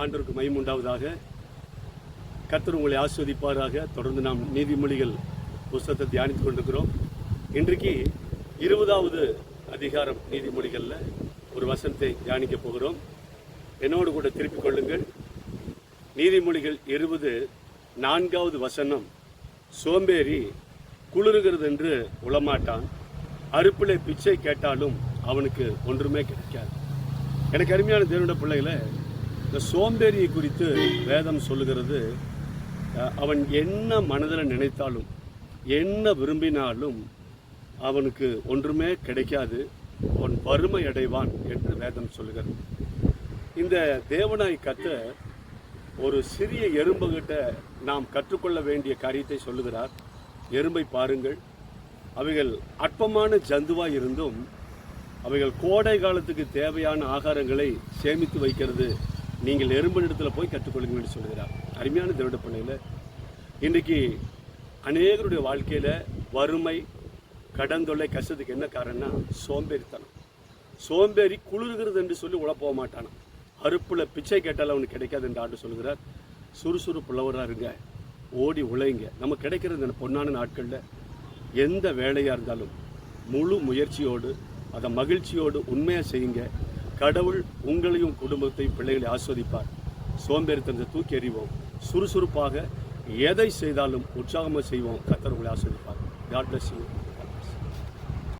ஆண்டவருக்கு மகிமை உண்டாவதாக. கர்த்தர் உங்களை ஆஸ்வதிப்பாராக. தொடர்ந்து நாம் நீதிமொழிகள் புஸ்தகத்தை தியானித்துக் கொண்டிருக்கிறோம். இன்றைக்கு 20வது அதிகாரம் நீதிமொழிகளில் ஒரு வசனத்தை தியானிக்க போகிறோம். என்னோடு கூட திருப்பிக் கொள்ளுங்கள். நீதிமொழிகள் 20:4வது வசனம். சோம்பேறி குளிர்கிறது என்று உளமாட்டான், அறுப்பிலே பிச்சை கேட்டாலும் அவனுக்கு ஒன்றுமே கிடைக்காது. எனக்கு அருமையான தேவனுடைய பிள்ளைகளை, இந்த சோம்பேறியை குறித்து வேதம் சொல்லுகிறது, அவன் என்ன மனதில் நினைத்தாலும் என்ன விரும்பினாலும் அவனுக்கு ஒன்றுமே கிடைக்காது, அவன் வறுமை அடைவான் என்று வேதம் சொல்லுகிறது. இந்த தேவனாய் கர்த்தர் ஒரு சிறிய எறும்புகிட்ட நாம் கற்றுக்கொள்ள வேண்டிய காரியத்தை சொல்லுகிறார். எறும்பை பாருங்கள், அவைகள் அற்பமான ஜந்துவாய் இருந்தும் அவைகள் கோடை காலத்துக்கு தேவையான ஆகாரங்களை சேமித்து வைக்கிறது. நீங்கள் எறும்பினிடத்தில் போய் கற்றுக்கொள்ளுங்கள் என்று சொல்கிறார். அருமையான தேவனுடைய பிள்ளைகளை, இன்றைக்கு அநேகருடைய வாழ்க்கையில் வறுமை, கடன் தொல்லை, கஷ்டத்துக்கு என்ன காரணம்னா சோம்பேறித்தனம். சோம்பேறி குளிர்கிறது என்று சொல்லி உள்ள போக மாட்டானா. அறுப்பில் பிச்சை கேட்டாலும் அவனுக்கு கிடைக்காது என்று ஆண்டு சொல்கிறார். சுறுசுறுப்புள்ளவராக இருங்க, ஓடி உழைங்க. நம்ம கிடைக்கிறது இந்த பொன்னான நாட்களில் எந்த வேலையாக இருந்தாலும் முழு முயற்சியோடு அதை மகிழ்ச்சியோடு உண்மையாக செய்யுங்க. கடவுள் உங்களையும் குடும்பத்தையும் பிள்ளைகளை ஆஸ்வதிப்பார். சோம்பேறித்தனத்தை தூக்கி எறிவோம். சுறுசுறுப்பாக எதை செய்தாலும் உற்சாகமாக செய்வோம். கர்த்தர் உங்களை ஆஸ்வதிப்பார். God bless you.